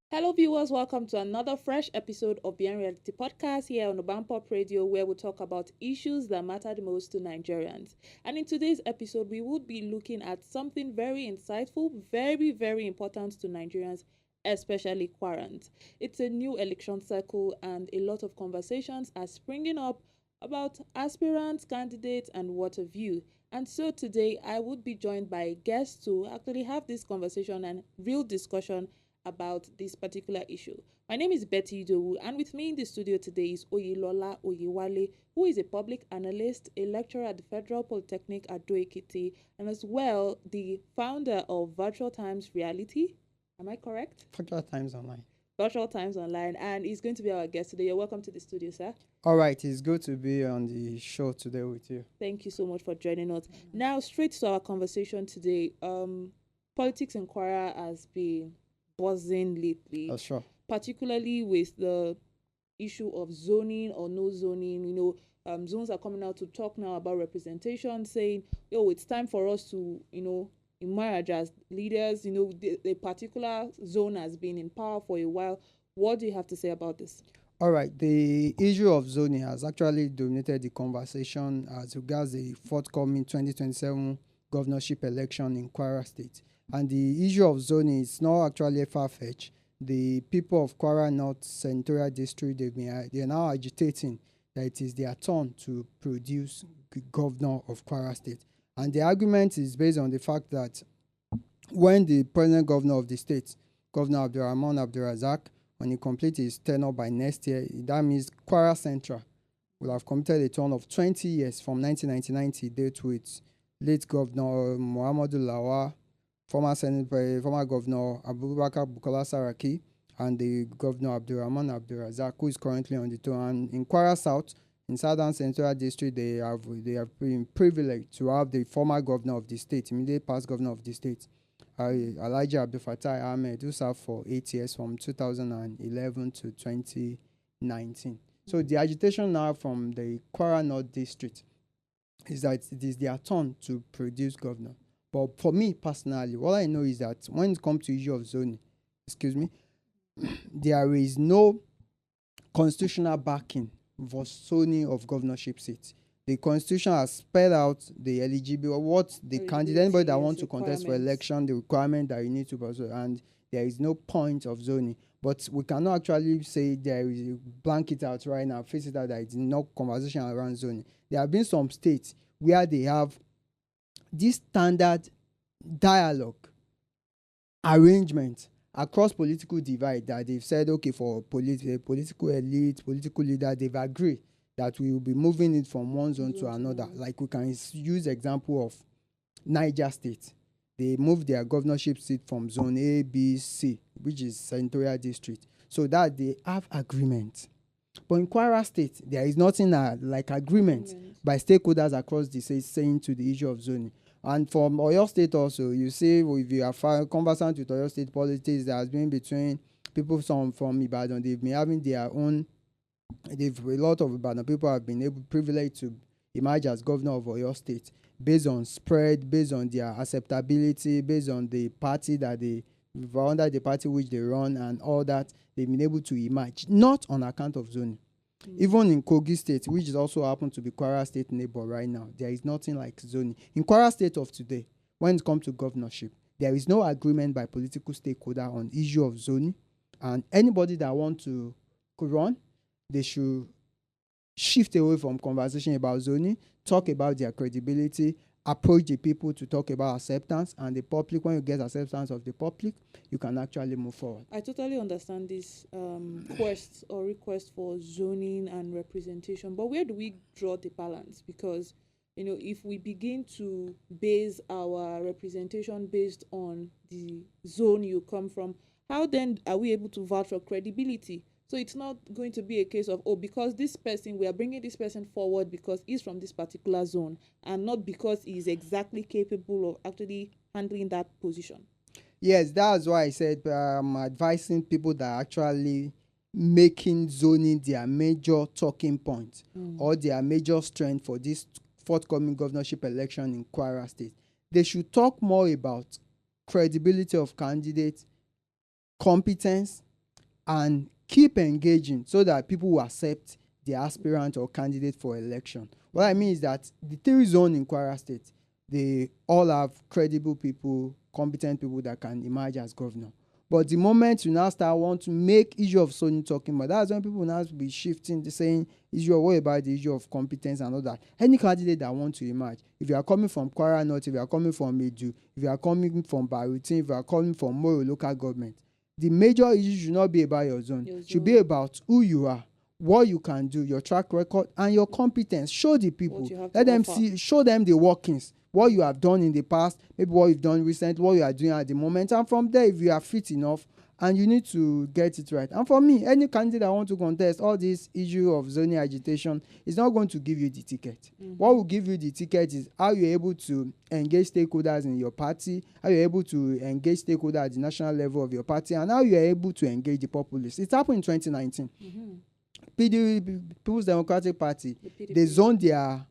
Hello, viewers. Welcome to another fresh episode of Beyond Reality Podcast here on UrbanPop Radio, where we talk about issues that matter the most to Nigerians. And in today's episode, we would be looking at something very insightful, very, very important to Nigerians, especially Kwarans. It's a new election cycle, and a lot of conversations are springing up about aspirants, candidates, and what have you. And so today, I would be joined by guests to actually have this conversation and real discussion about this particular issue. My name is Betty Idowu, and with me in the studio today is Oyelola Oyewale, who is a public analyst, a lecturer at the Federal Polytechnic at Ado-Ekiti, and as well the founder of Virtual Times Reality. Am I correct? Virtual Times Online. Virtual Times Online, and he's going to be our guest today. You're welcome to the studio, sir. All right, it's good to be on the show today with you. Thank you so much for joining us. Now, straight to our conversation today. Politics in Kwara has been buzzing lately. That's sure. Particularly with the issue of zoning or no zoning. Zones are coming out to talk now about representation, saying, it's time for us to, emerge as leaders. The particular zone has been in power for a while. What do you have to say about this? All right, the issue of zoning has actually dominated the conversation as regards the forthcoming 2027 governorship election in Kwara State. And the issue of zoning is not actually far-fetched. The people of Kwara North Senatorial District, they are now agitating that it is their turn to produce the governor of Kwara State. And the argument is based on the fact that when the present governor of the state, Governor Abdulrahman Abdulrazak, when he completes his tenure by next year, that means Kwara Central will have completed a turn of 20 years from 1999 to date with late Governor Muhammadu Lawal, former Governor Abubakar Bukola Saraki, and the Governor Abdulrahman Abdulrazak, who is currently on the throne. And in Kwara South, in Southern Senatorial District, they have been privileged to have the former governor of the state, immediate past governor of the state, Alhaji Abdul Fattah Ahmed, who served for 8 years from 2011 to 2019. So the agitation now from the Kwara North District is that it is their turn to produce governor. But for me personally, what I know is that when it comes to issue of zoning, there is no constitutional backing for zoning of governorship seats. The constitution has spelled out the eligibility, what the candidate, anybody that wants to contest for election, the requirement that you need to pursue, and there is no point of zoning. But we cannot actually say there is a blanket out right now, face it out that it's no conversation around zoning. There have been some states where they have this standard dialogue arrangement across political divide that they've said, okay, for political elite, political leader, they've agreed that we will be moving it from one zone to another. Like we can use example of Niger State. They moved their governorship seat from zone A, B, C, which is senatorial district, so that they have agreement. But in Kwara State, there is nothing like agreement by stakeholders across the state saying to the issue of zoning. And from Oyo State also, you see, if you are conversant with Oyo State politics, there has been between people from Ibadan, they've been having their own. A lot of Ibadan people have been privileged to emerge as governor of Oyo State based on spread, based on their acceptability, based on the party that they under the party which they run and all that. They've been able to emerge, not on account of zoning. Even in Kogi State, which is also happened to be Kwara State neighbor right now, there is nothing like zoning. In Kwara State of today, when it comes to governorship, there is no agreement by political stakeholder on issue of zoning, and anybody that wants to run, they should shift away from conversation about zoning, talk about their credibility, approach the people to talk about acceptance, and the public, when you get acceptance of the public, you can actually move forward. I totally understand this quest or request for zoning and representation, but where do we draw the balance? Because, if we begin to base our representation based on the zone you come from, how then are we able to vouch for credibility? So it's not going to be a case of, because this person, we are bringing this person forward because he's from this particular zone and not because he's exactly capable of actually handling that position. Yes, that's why I said I'm advising people that are actually making zoning their major talking point or their major strength for this forthcoming governorship election in Kwara State. they should talk more about credibility of candidates, competence, and keep engaging so that people will accept the aspirant or candidate for election. What I mean is that the 3 zones in Kwara State, they all have credible people, competent people that can emerge as governor. But the moment you now start want to make issue of zoning talking about, that's when people now be shifting, saying issue of what about the issue of competence and all that. Any candidate that want to emerge, if you are coming from Kwara North, if you are coming from Edu, if you are coming from Barutin, if you are coming from Moro local government, the major issue should not be about your zone. It should be about who you are, what you can do, your track record, and your competence. Show the people. Let them see, show them the workings, what you have done in the past, maybe what you've done recently, what you are doing at the moment. And from there, if you are fit enough, and you need to get it right. And for me, any candidate that want to contest, all this issue of zoning agitation is not going to give you the ticket. What will give you the ticket is how you're able to engage stakeholders in your party, how you're able to engage stakeholders at the national level of your party, and how you're able to engage the populace. It happened in 2019. PDP, People's Democratic Party, they zoned their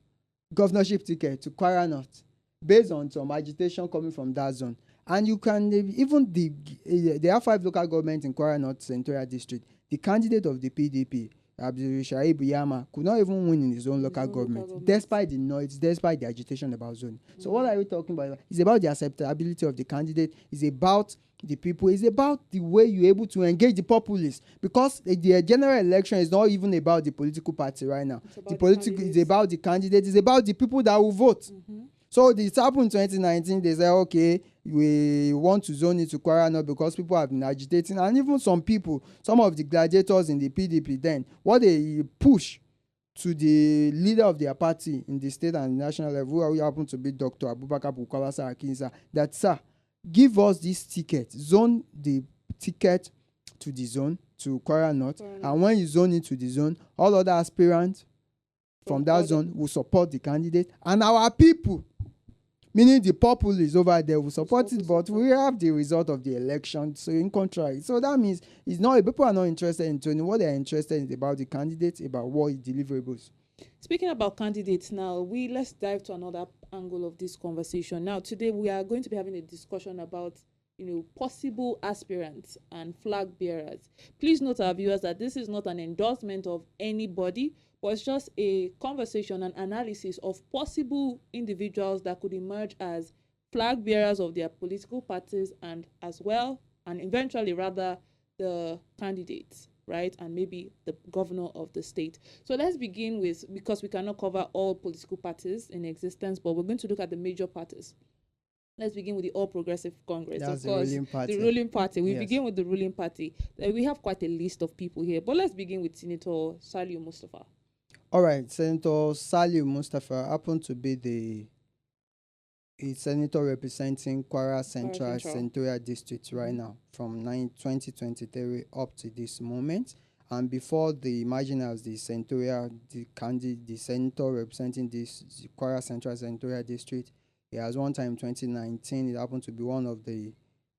governorship ticket to Kwara North based on some agitation coming from that zone. And you can even there are 5 local governments in Kwara North Senatorial District. The candidate of the PDP, Abdul Shaib Yama, could not even win in his own local government, despite the noise, despite the agitation about zoning. So what are we talking about? It's about the acceptability of the candidate. It's about the people. It's about the way you're able to engage the populace, because the general election is not even about the political party right now. The political is about the candidate. It's about the people that will vote. So this happened in 2019. They said, okay, we want to zone it to Kwara North because people have been agitating. And even some people, some of the gladiators in the PDP then, what they push to the leader of their party in the state and national level, who happened to be Dr. Abubakar Bukola Sarakinsa, that, sir, give us this ticket, zone the ticket to the zone, to Kwara North. And when you zone it to the zone, all other aspirants from that zone will support the candidate, and our people, meaning the populace over there, will support it, but we have the result of the election. So in contrary, so that means it's not, people are not interested in turning. What they're interested in is about the candidates, about what is deliverables. Speaking about candidates now, let's dive to another angle of this conversation. Now, today we are going to be having a discussion about possible aspirants and flag bearers. Please note, our viewers, that this is not an endorsement of anybody, but it's just a conversation and analysis of possible individuals that could emerge as flag bearers of their political parties, and eventually rather the candidates, right? And maybe the governor of the state. So let's begin with, because we cannot cover all political parties in existence, but we're going to look at the major parties. Let's begin with the All Progressive Congress. That's of course, the ruling party. We begin with the ruling party. We have quite a list of people here, but let's begin with Senator Saliu Mustafa. All right, Senator Saliu Mustafa happened to be a senator representing Kwara Central Senatorial District right now, from 2023 up to this moment. And before the marginals, the senator representing this Kwara Central Senatorial District, he has one time in 2019, it happened to be one of the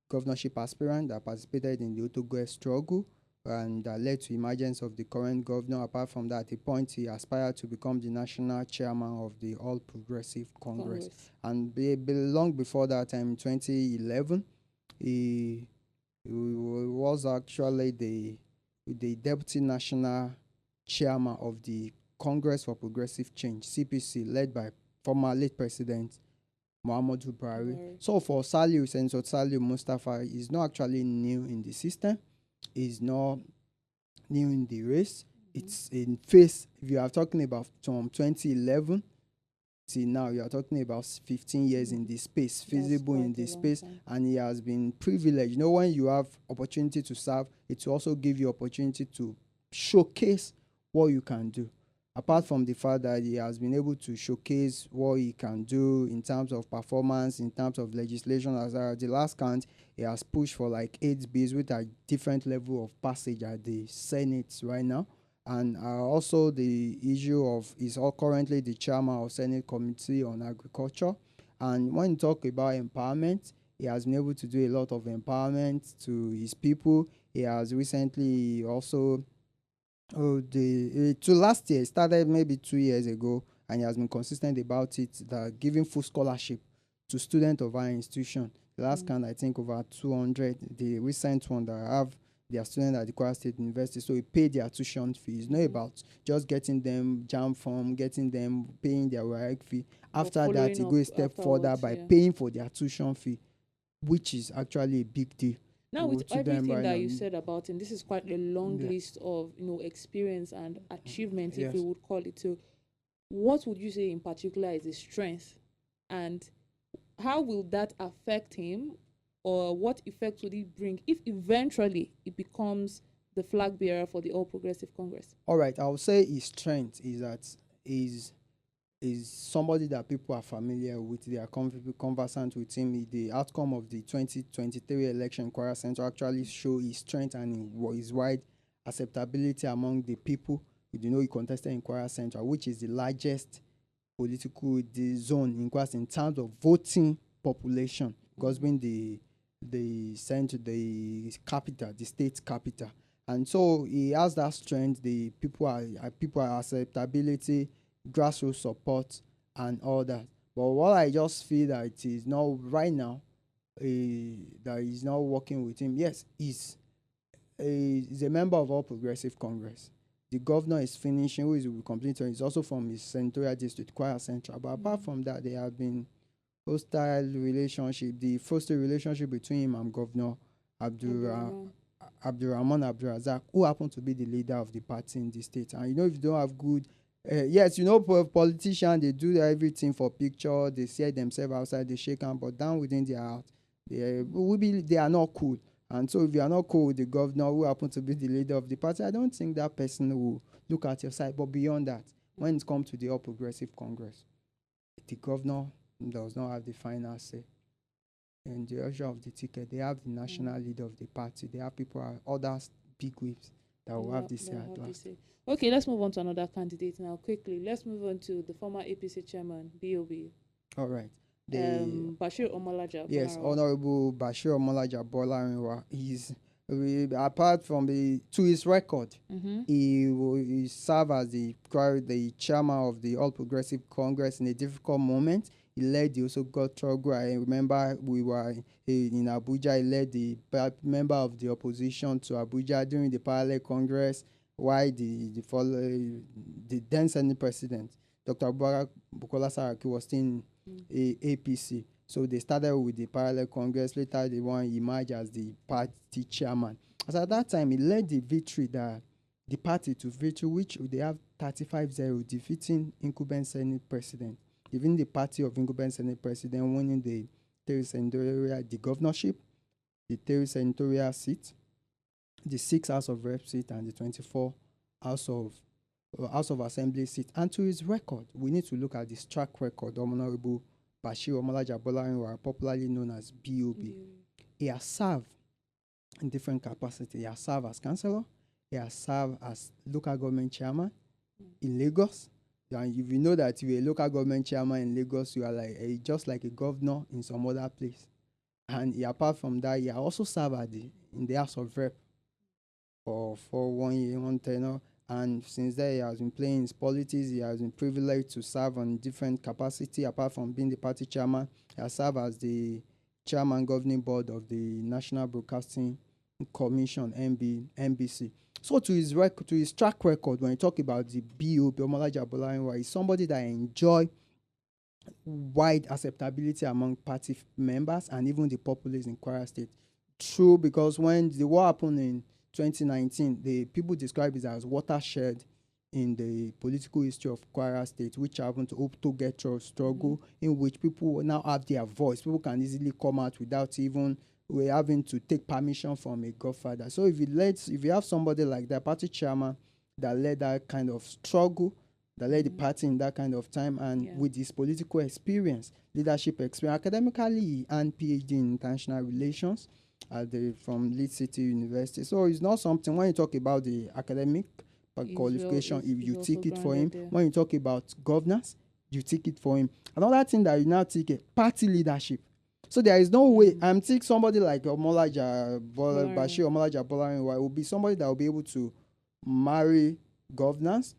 governorship aspirants that participated in the Otogo struggle, and that led to emergence of the current governor. Apart from that, at the point he aspired to become the national chairman of the All Progressive Congress. And long before that time, in 2011, he was actually the deputy national chairman of the Congress for Progressive Change, CPC, led by former late president Muhammadu Buhari. So for Senator Saliu Mustafa is not actually new in the system. Is not new in the race. It's in phase. If you are talking about from 2011 till now, you are talking about 15 years in this space, feasible in this space, and he has been privileged. When you have opportunity to serve, it will also give you opportunity to showcase what you can do. Apart from the fact that he has been able to showcase what he can do in terms of performance, in terms of legislation, as the last count, he has pushed for like 8 bills with a different level of passage at the Senate right now. And also the issue of, he's currently the chairman of Senate Committee on Agriculture. And when you talk about empowerment, he has been able to do a lot of empowerment to his people. He has recently also last year, started maybe 2 years ago, and he has been consistent about it, that giving full scholarship to students of our institution. The last count, I think, over 200. The recent one that I have, their students at the Kwara State University, so we pay their tuition fees. It's not about just getting them jam form, getting them paying their WAEC fee. After that, you go a step further by paying for their tuition fee, which is actually a big deal. Now, with everything that you said about him, this is quite a long list of, experience and achievements, if we would call it. So, what would you say in particular is his strength, and how will that affect him, or what effect would it bring if eventually it becomes the flag bearer for the All Progressive Congress? All right, I would say his strength is that is somebody that people are familiar with. They are conversant with him. The outcome of the 2023 election in Kwara Central actually show his strength and his wide acceptability among the people. He contested in Kwara Central, which is the largest political zone in Kwara in terms of voting population, because being the center, the capital, the state capital. And so he has that strength. The people are acceptability, grassroots support, and all that. But what I just feel that it is not right now, that he's not working with him. Yes, he's a member of All Progressive Congress. The governor is finishing, who is completing. He's also from his senatorial district, Kwara Central. But apart from that, there have been hostile relationship. The first relationship between him and Governor Abdurrahman Abdulrazak, who happened to be the leader of the party in the state. And if you don't have good, yes, politicians, they do everything for picture. They see themselves outside, they shake hands, but down within their heart, they are not cool. And so if you are not cool with the governor who happens to be the leader of the party, I don't think that person will look at your side. But beyond that, when it comes to the All Progressive Congress, the governor does not have the final say. In the issue of the ticket, they have the national leader of the party. They have other big whips that will have this say at last. Okay, let's move on to another candidate now quickly. Let's move on to the former APC chairman, BOB. All right. Bashir Omolaja. Yes, Honorable Bashir Omolaja Bolarinwa. He's apart from to his record, he served as the chairman of the All Progressive Congress in a difficult moment. He led the also got struggle. I remember we were in Abuja. He led the member of the opposition to Abuja during the parallel Congress, while the then Senate President, Dr. Bukola Saraki, was still in APC. So they started with the parallel Congress. Later, they emerged as the party chairman. As at that time, he led the victory the party to victory, which they have 35-0, defeating incumbent Senate President. Even the party of incumbent Senate President winning the 3 senatorial, the governorship, the 3 senatorial seat, the 6 House of Rep seat, and the 24 House of Assembly seat. And to his record, we need to look at this track record. Honorable Bashir Omolaja Bolarinwa, popularly known as BOB. He has served in different capacities. He has served as councillor. He has served as local government chairman in Lagos. And if you know that you're a local government chairman in Lagos, you are just like a governor in some other place. And apart from that, he also served in the House of Rep for 1 year, 1 tenure. And since then, he has been playing his politics. He has been privileged to serve on different capacity. Apart from being the party chairman, he has served as the chairman governing board of the National Broadcasting Commission, NBC. So to his track record, when you talk about the BOB, Omolaja Bolarinwa, is somebody that enjoy wide acceptability among party members and even the populace in Kwara State. True, because when the war happened in 2019, the people describe it as watershed in the political history of Kwara State, which happened to get a struggle in which people now have their voice. People can easily come out without even having to take permission from a godfather. So if you have somebody like that, party chairman, that led that kind of struggle, that led the party in that kind of time, and with his political experience, leadership experience, academically and PhD in international relations from Leeds City University. So it's not something, when you talk about the academic qualification, if you take it for him. There. When you talk about governance, you take it for him. Another thing that you now take it, party leadership. So there is no way, I'm thinking somebody like Bashir Omolaja Bolarinwa will be somebody that will be able to marry governance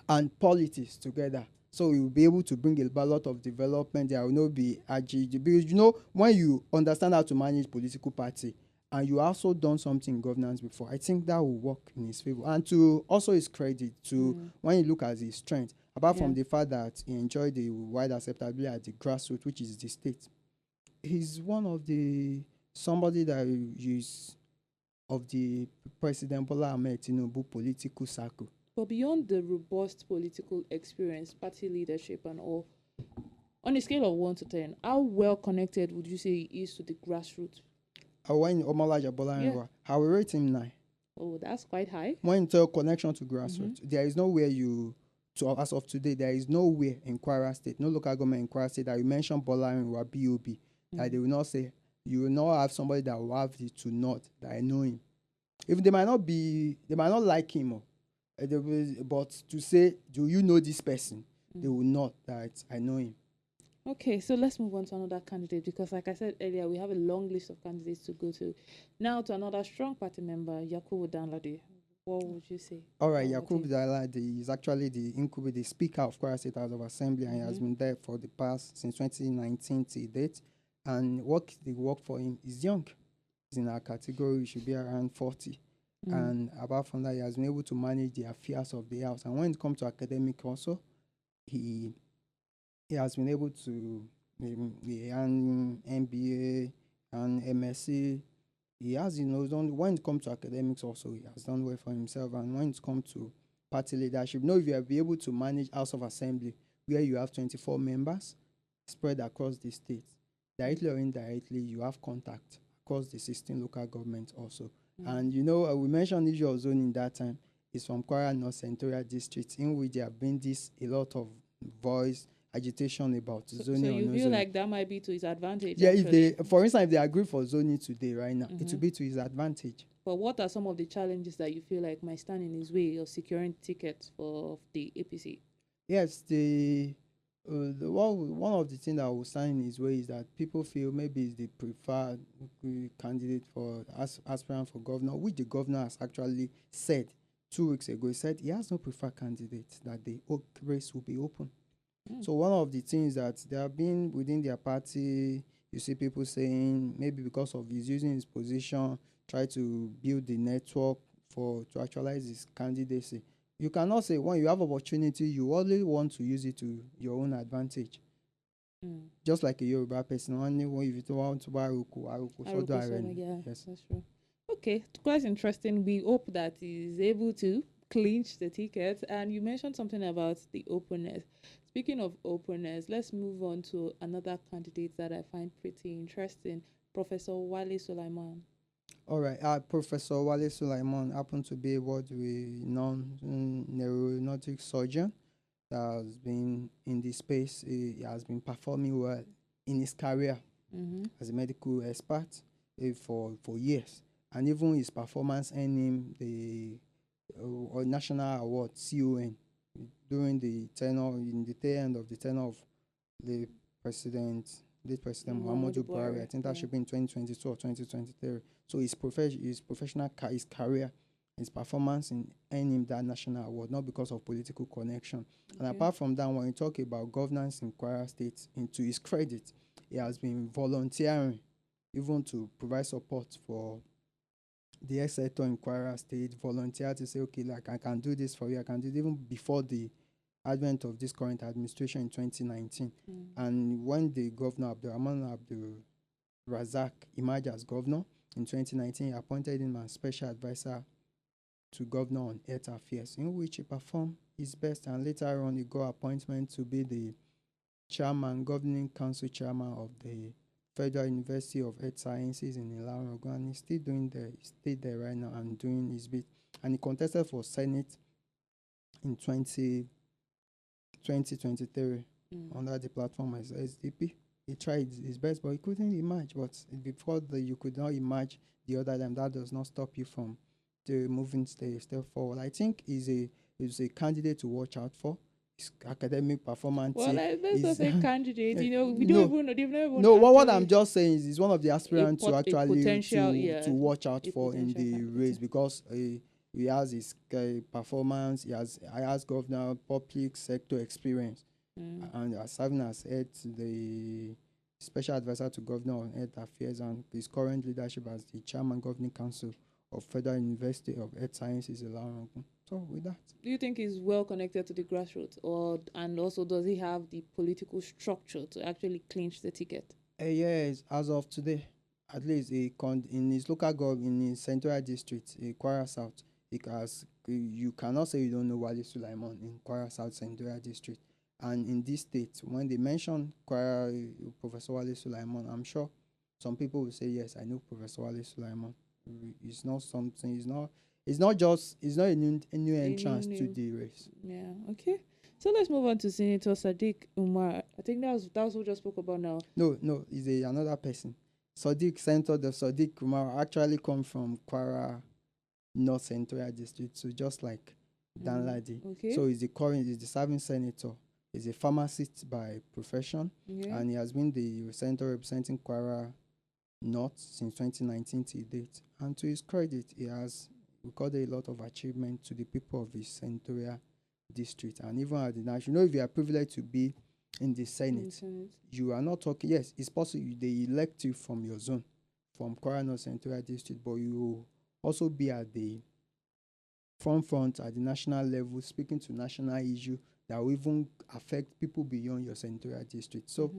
and politics together. So he will be able to bring a lot of development. There will not be agitated, because when you understand how to manage political party and you also done something in governance before, I think that will work in his favor. And to also his credit, to when you look at his strength, apart from the fact that he enjoyed the wide acceptability at the grassroots, which is the state, he's one of the somebody that is of the President Bola Ahmed Tinubu political circle. But beyond the robust political experience, party leadership, and all, on a scale of 1 to 10, how well connected would you say he is to the grassroots? When Omalaja Bola, I will rate him 9. Oh, that's quite high. When you connection to grassroots, there is nowhere as of today, there is nowhere in Kwara State, no local government in Kwara State that you mention Bola and BOB, that they will not say, you will not have somebody that will have it to not, that I know him. Even they might not like him, but to say, do you know this person? They will not, that I know him. Okay, so let's move on to another candidate, because like I said earlier, we have a long list of candidates to go to. Now to another strong party member, Yakubu Danladi. What would you say? All right, Yakubu Danladi is actually the Speaker of Kwara State House of Assembly, and he has been there for the past, since 2019 to date. And the work for him is young. He's in our category, he should be around 40. And apart from that, he has been able to manage the affairs of the house. And when it comes to academic also, he has been able to earn MBA and MSc. He has, done, when it comes to academics also, he has done well for himself. And when it comes to party leadership, if you are able to manage House of Assembly, where you have 24 members spread across the state, directly or indirectly, you have contact across the 16 local governments also. And we mentioned issue of zoning that time. It's from Kwara North Senatorial District, in which there have been a lot of voice agitation about zoning. So you feel like that might be to his advantage? Yeah, for instance, if they agree for zoning today, right now, it will be to his advantage. But what are some of the challenges that you feel like might stand in his way of securing tickets for the APC? Yes, one of the things that will stand in his way is that people feel maybe he's the preferred candidate for aspirant for governor, which the governor has actually said 2 weeks ago. He said he has no preferred candidate, that the race will be open. So one of the things that there have been within their party, you see people saying maybe because of his using his position, try to build the network to actualize his candidacy. You cannot say when you have opportunity, you only want to use it to your own advantage. Just like a Yoruba person, only if you don't want to buy Aruku, yes, that's true. Okay, quite interesting. We hope that he is able to clinch the ticket. And you mentioned something about the openness. Speaking of openness, let's move on to another candidate that I find pretty interesting, Professor Wale Sulaiman. All right, Professor Wale Sulaiman happened to be a world-renowned neuronautic surgeon that has been in this space. He has been performing well in his career as a medical expert for years. And even his performance earned him the National Award, CON, during the tail end of the tenure of the President Muhammadu Buhari. I think that should be in 2022 or 2023. So his career, his performance in earning him that national award, not because of political connection. And apart from that, when you talk about governance in Kwara State, into his credit, he has been volunteering even to provide support for the health sector in Kwara State, volunteer to say, okay, like I can do this for you, I can do it, even before the advent of this current administration in 2019. And when the governor, Abdurrahman Abdul Razak, emerged as governor in 2019, he appointed him as special advisor to governor on health affairs, in which he performed his best, and later on he got appointment to be the governing council chairman of the Federal University of Health Sciences in Ilorin, and he's still he stayed there right now and doing his bit. And he contested for Senate in 2023 under the platform as SDP. He tried his best, but he couldn't emerge. But before you could not emerge the other time, that does not stop you from moving step forward. I think he's a candidate to watch out for. His academic performance. Well, let's not say candidate. We don't even know. No, what I'm just saying is he's one of the aspirants to actually to watch out for in the race, because he has his performance. He has governor public sector experience. and serving as head to the special advisor to governor on health affairs, and his current leadership as the chairman governing council of Federal University of Health Sciences, Ilorin. So with that, Do you think he's well connected to the grassroots, and also does he have the political structure to actually clinch the ticket? yes, as of today, at least in his local government, in his central district, Kwara South, because you cannot say you don't know Wale Sulaiman in Kwara South Central District. And in this state, when they mention Kwara, Professor Wale Sulaiman, I'm sure some people will say, yes, I know Professor Wale Sulaiman. It's not something, it's not a new entrance to the race. Yeah, okay. So let's move on to Senator Sadiq Umar. I think that was who just spoke about now. No, he's another person. Senator Sadiq Umar actually come from Kwara North Central District, so just like Danladi. Okay. So he's the serving senator. He's a pharmacist by profession, and he has been the senator representing Kwara North since 2019 till date. And to his credit, he has recorded a lot of achievement to the people of his senatorial district, and even at the national. If you are privileged to be in the Senate, you are not talking. Yes, it's possible they elect you from your zone, from Kwara North Senatorial District, but you will also be at the front at the national level, speaking to national issue that will even affect people beyond your senatorial district. So,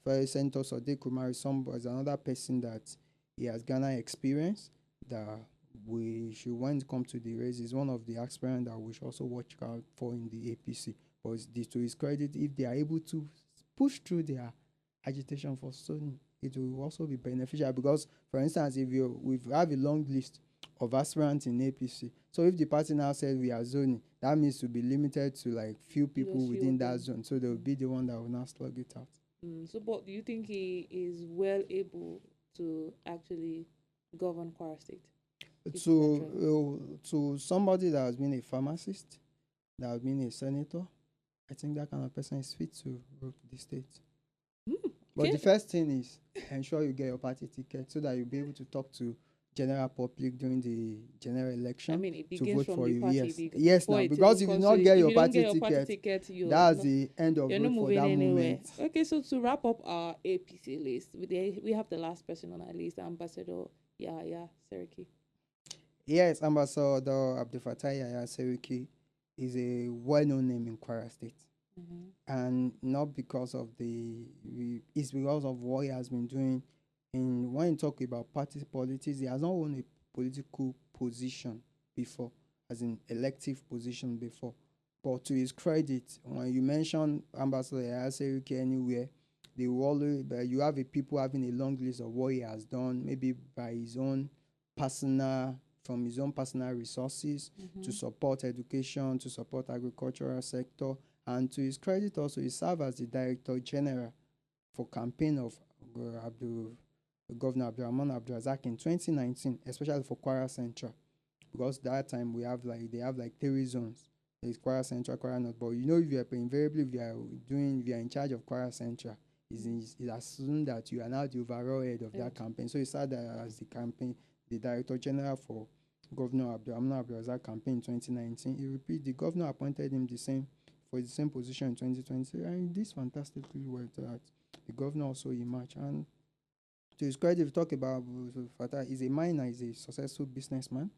for Senator Sadiq Umar is another person that he has garnered experience that we should, when it comes to the race, is one of the aspirants that we should also watch out for in the APC. But to his credit, if they are able to push through their agitation for Sony, it will also be beneficial because, for instance, if we have a long list of aspirants in APC, so if the party now says we are zoning, that means to be limited to like few people within that zone, so they will be the one that will now slug it out. So, but do you think he is well able to actually govern Kwara State? To somebody that has been a pharmacist, that has been a senator, I think that kind of person is fit to rule the state. But the first thing is ensure you get your party ticket so that you'll be able to talk to general public during the general election. I mean, it begins to vote from for the you. Party. Yes, now because if you not get your party ticket, that's the end of road for that moment. Okay, so to wrap up our APC list, we have the last person on our list, Ambassador Yahya Seriki. Yes, Ambassador Abdul Fattah Yahya Seriki is a well-known name in Kwara State. And not because of it's because of what he has been doing. When you talk about party politics, he has not won a political position before, as in elective position before. But to his credit, when you mention Ambassador Yahya Seriki anywhere, they will always, you have people having a long list of what he has done, maybe by from his own personal resources to support education, to support agricultural sector. And to his credit also, he served as the Director General for campaign of Governor Abdurrahman Abdulrazak in 2019, especially for Kwara Central. Because that time they have like 3 zones. There's Kwara Central, Kwara North. But if you are in charge of Kwara Central, it's assumed that you are now the overall head of that campaign. So he served as the Director General for Governor Abdurrahman Abdulrazak campaign in 2019. The governor appointed him for the same position in 2020, and he did fantastically well that the governor also emerged. And to his credit, if you talk about Fatah, he's a miner, he's a successful businessman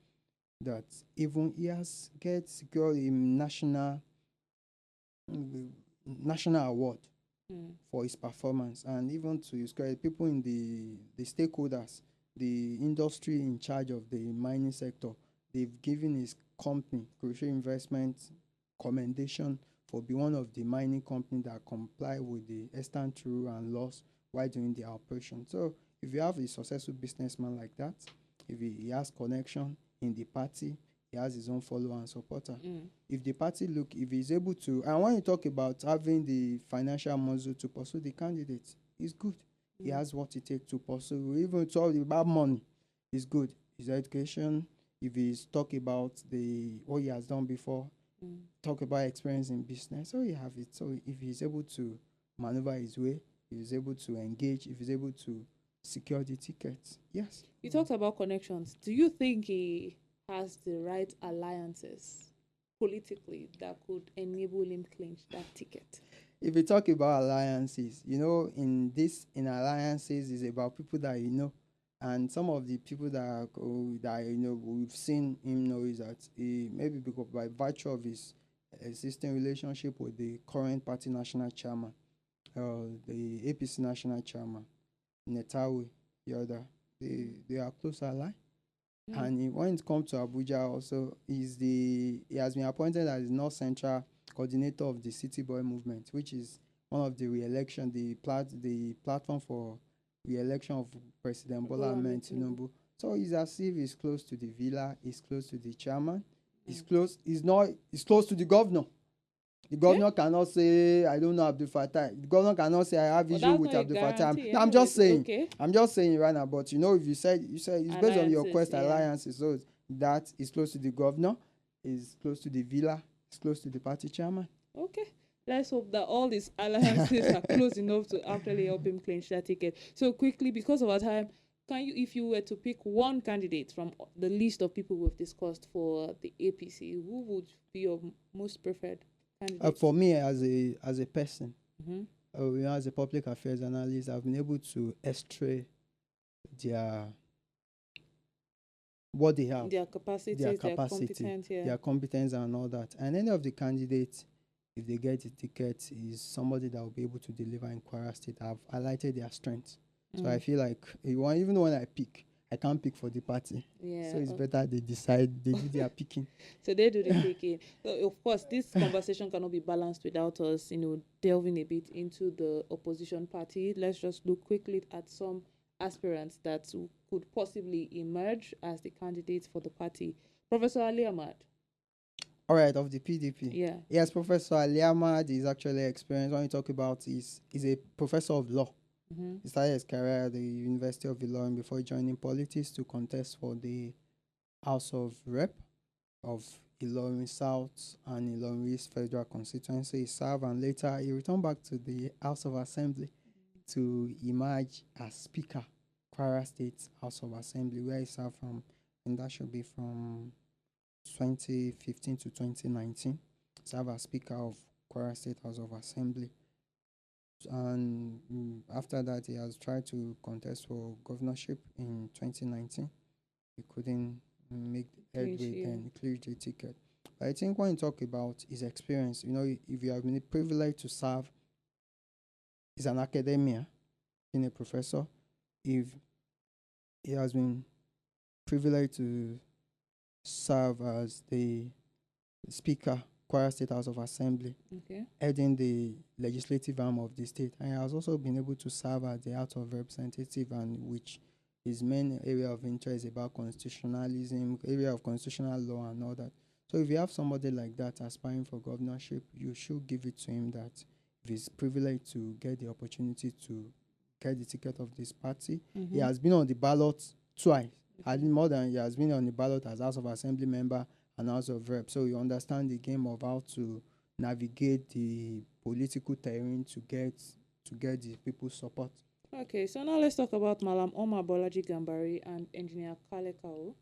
that even he has secured a national award for his performance. And even to his credit, people in the stakeholders, the industry in charge of the mining sector, they've given his company, Crucial Investment, commendation for being one of the mining companies that comply with the extant rule and laws while doing their operation. So if you have a successful businessman like that, if he has connection in the party, he has his own follower and supporter. If the party if he's able to, and when you talk about having the financial muscle to pursue the candidate, it's good. He has what it takes to pursue. Even talk about money, it's good. His education, if he's talk about what he has done before, talk about experience in business, so you have it. So if he's able to maneuver his way, if he's able to engage, if he's able to secure the tickets, yes. You talked about connections. Do you think he has the right alliances politically that could enable him clinch that ticket? if we talk about alliances, in alliances is about people that and some of the people that we've seen him know is that he maybe because by virtue of his existing relationship with the current party national chairman, the APC national chairman, Netawe, the other, they are close ally. Mm. And when it comes to Abuja, also he has been appointed as the North Central coordinator of the City Boy movement, which is one of the re-election, the platform for re-election of President Bola Ahmed Tinubu. So it's as if he's close to the villa, he's close to the chairman, he's close. He's close to the governor. The governor cannot say, I don't know Abdul Fattah. The governor cannot say, I have issue with Abdul Fattah. I'm just saying. Okay. I'm just saying right now. But if you said it's based on your quest alliances. So that is close to the governor, is close to the villa, is close to the party chairman. Okay. Let's hope that all these alliances are close enough to actually help him clinch that ticket. So quickly, because of our time, if you were to pick one candidate from the list of people we've discussed for the APC, who would be your most preferred? For me, as a person, as a public affairs analyst, I've been able to estray what they have, their capacity, their competence, and all that. And any of the candidates, if they get the ticket, is somebody that will be able to deliver in Kwara State. I've highlighted their strengths, so I feel like even when I pick, I can't pick for the party. So it's better they decide, they do their picking. So they do the picking. So of course, this conversation cannot be balanced without us, delving a bit into the opposition party. Let's just look quickly at some aspirants that could possibly emerge as the candidates for the party. Professor Ali Ahmad. All right, of the PDP. Yeah. Yes, Professor Ali Ahmad is actually experienced. When you talk about he's a professor of law. He started his career at the University of Ilorin before joining politics to contest for the House of Rep of Ilorin South and Ilorin East Federal Constituency. He served and later he returned back to the House of Assembly to emerge as Speaker, Kwara State House of Assembly, where he served from, and that should be from 2015 to 2019. Served as Speaker of Kwara State House of Assembly. And after that, he has tried to contest for governorship in 2019. He couldn't make headway and clear the ticket. But I think when you talk about his experience, if you have been privileged to serve as an academia, being a professor, if he has been privileged to serve as the Speaker, Kwara State House of Assembly, heading the legislative arm of the state, and he has also been able to serve as the House of Representative, and which his main area of interest is about constitutionalism, area of constitutional law and all that. So if you have somebody like that aspiring for governorship, you should give it to him that if he's privileged to get the opportunity to get the ticket of this party. He has been on the ballot twice. More than he has been on the ballot as House of Assembly member and House of Rep. So you understand the game of how to navigate the political terrain to get the people's support. Okay, so now let's talk about Malam Omar Bolaji Gambari and Engineer Kale Kao.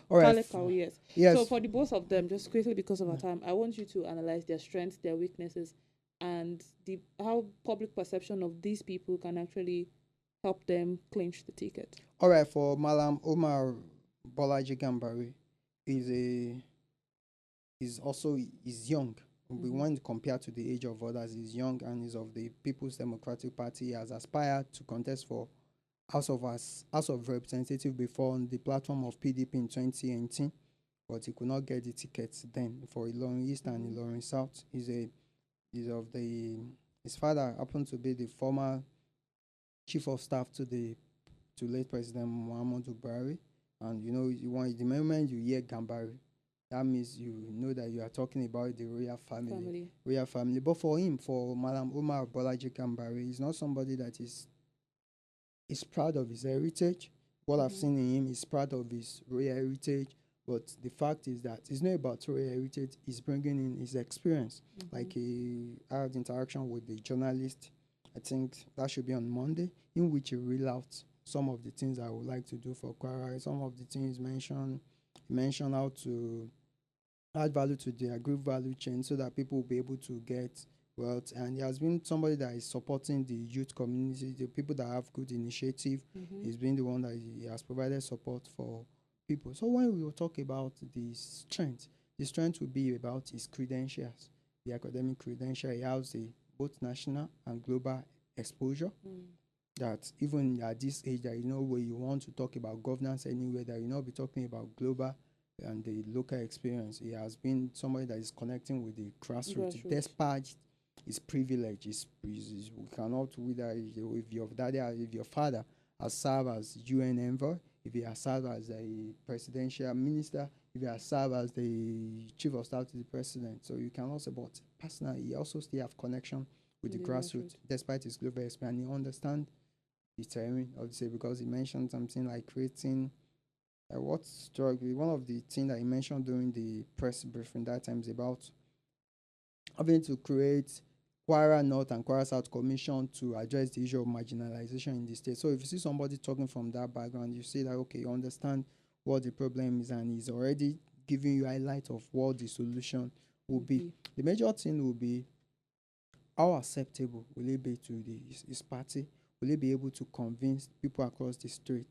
All right. Kale Kao, yes. So for the both of them, just quickly because of our time, I want you to analyze their strengths, their weaknesses, and how public perception of these people can actually help them clinch the ticket. All right, for Malam Omar Bolaji Gambari, is young. When compared to the age of others, he's young and is of the People's Democratic Party. He has aspired to contest for House of Representatives before on the platform of PDP in 2018, but he could not get the tickets then for Ilorin East and Ilorin South. His father happened to be the former chief of staff to late President Muhammadu Buhari, and the moment you hear Gambari, that means you know that you are talking about the royal family. But for him, for Malam Omar Bolaji Gambari, he's not somebody that is proud of his heritage. What I've seen in him is proud of his royal heritage. But the fact is that it's not about royal heritage. He's bringing in his experience. Like he had interaction with the journalist. I think that should be on Monday, in which he read out some of the things I would like to do for Kwara. Some of the things mentioned how to add value to their group value chain so that people will be able to get wealth, and he has been somebody that is supporting the youth community, the people that have good initiative. He's been the one that he has provided support for people. So when we will talk about the strength will be about his credentials, the academic credential. He has both national and global exposure. That even at this age, that where you want to talk about governance anywhere, that not be talking about global and the local experience. He has been somebody that is connecting with the grassroots. Despite his privilege, we cannot whether if your daddy, if your father has served as UN envoy, if he has served as a presidential minister, if he has served as the chief of staff to the president. So you cannot say, but personally, he also still have connection with the grassroots, despite his global experience. He understands the terrain of the say, because he mentioned something like creating what struck one of the things that he mentioned during the press briefing that time is about having to create Kwara North and Kwara South Commission to address the issue of marginalization in the state. So if you see somebody talking from that background, you see that, okay, you understand what the problem is, and he's already giving you a highlight of what the solution will be. The major thing will be how acceptable will it be to his party. Will he be able to convince people across the state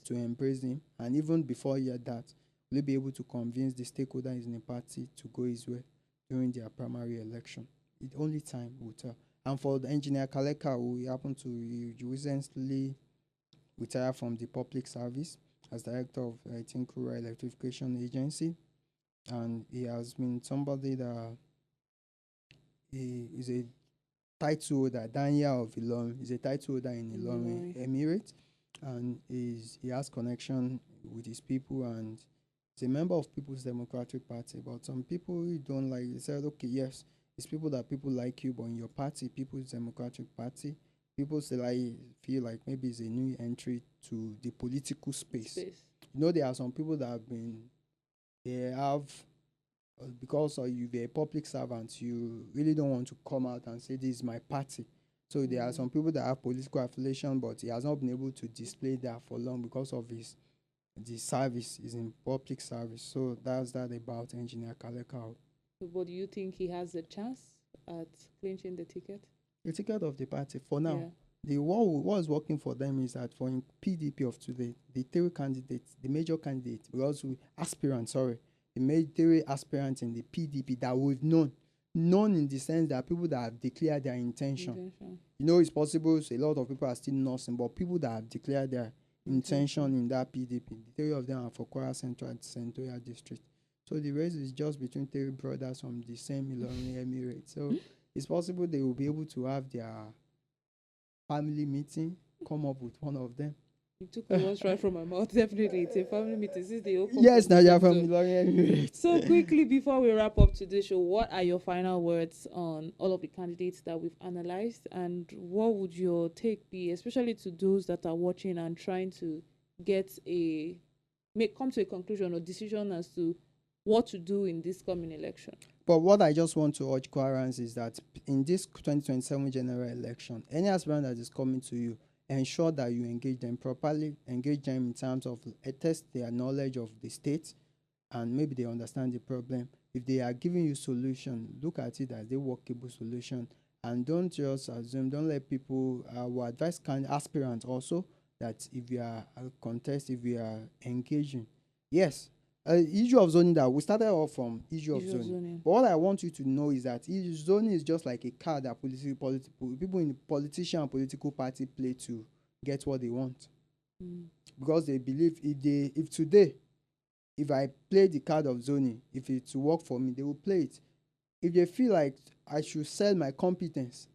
to embrace him? And even before that, will he be able to convince the stakeholders in the party to go his way during their primary election? It only time will tell. And for the engineer Kaleka, who happened to recently retire from the public service as director of, I think, Rural Electrification Agency. And he has been somebody that he is a title holder. Daniel of Ilorin is a title holder in Ilorin Emirate, and he has connection with his people, and he's a member of People's Democratic Party. But some people don't like. They said, okay, yes, it's people like you, but in your party, People's Democratic Party, people feel like maybe it's a new entry to the political space. There are some people that because you're a public servant, you really don't want to come out and say, this is my party. So there are some people that have political affiliation, but he has not been able to display that for long because of the service is in public service. So that's that about Engineer Kaleka. But do you think he has a chance at clinching the ticket? The ticket of the party for now. Yeah. What is working for them is that for PDP of today, the three candidates, the major candidates, the three aspirants in the PDP that we've known in the sense that people that have declared their intention. It's possible, so a lot of people are still nursing, but people that have declared their intention in that PDP, the three of them are for Kwara Central and Senatorial District. So the race is just between three brothers from the same Ilorin Emirate. So it's possible they will be able to have their family meeting, come up with one of them. You took the words right from my mouth. Definitely, it's a family meeting. This is the open. Yes, now you're from Ilorin Emirate. So quickly, before we wrap up today's show, what are your final words on all of the candidates that we've analyzed, and what would your take be, especially to those that are watching and trying to come to a conclusion or decision as to what to do in this coming election? But what I just want to urge Kwarans is that in this 2027 general election, any aspirant that is coming to you, ensure that you engage them properly, engage them in terms of test their knowledge of the state, and maybe they understand the problem. If they are giving you solution, look at it as a workable solution, and don't just assume, don't let people, our advice aspirants also, that if you are a contest, if you are engaging, yes, issue of zoning, that we started off from issue of zoning. But what I want you to know is that zoning is just like a card that people in the politician and political party play to get what they want. Because they believe if I play the card of zoning, if it's to work for me, they will play it. If they feel like I should sell my competence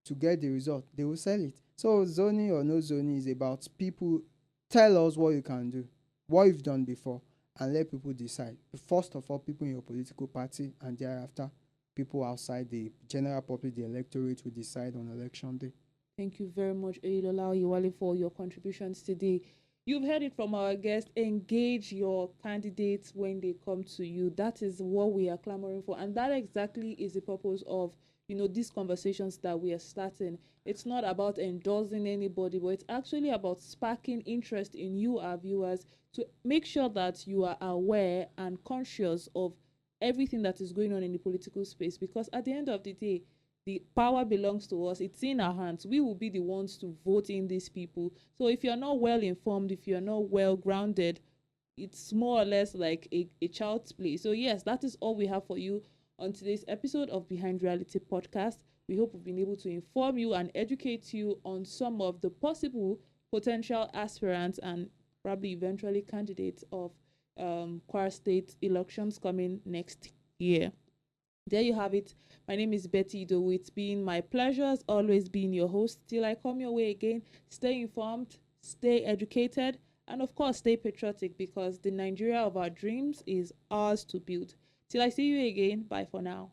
to get the result, they will sell it. So zoning or no zoning is about people tell us what you can do, what you've done before, and let people decide. First of all, people in your political party, and thereafter, people outside the general public, the electorate, will decide on election day. Thank you very much, Oyelola Oyewale, for your contributions today. You've heard it from our guest. Engage your candidates when they come to you. That is what we are clamoring for. And that exactly is the purpose of, these conversations that we are starting. It's not about endorsing anybody, but it's actually about sparking interest in you, our viewers, to make sure that you are aware and conscious of everything that is going on in the political space, because at the end of the day, the power belongs to us. It's in our hands. We will be the ones to vote in these people. So if you're not well informed, if you're not well grounded, it's more or less like a child's play. So yes, that is all we have for you on today's episode of Behind Reality Podcast. We hope we've been able to inform you and educate you on some of the possible potential aspirants and probably eventually candidates of Kwara State elections coming next year. There you have it. My name is Betty Idowu. It's been my pleasure as always being your host. Till I come your way again, stay informed, stay educated, and of course, stay patriotic, because the Nigeria of our dreams is ours to build. Till I see you again, bye for now.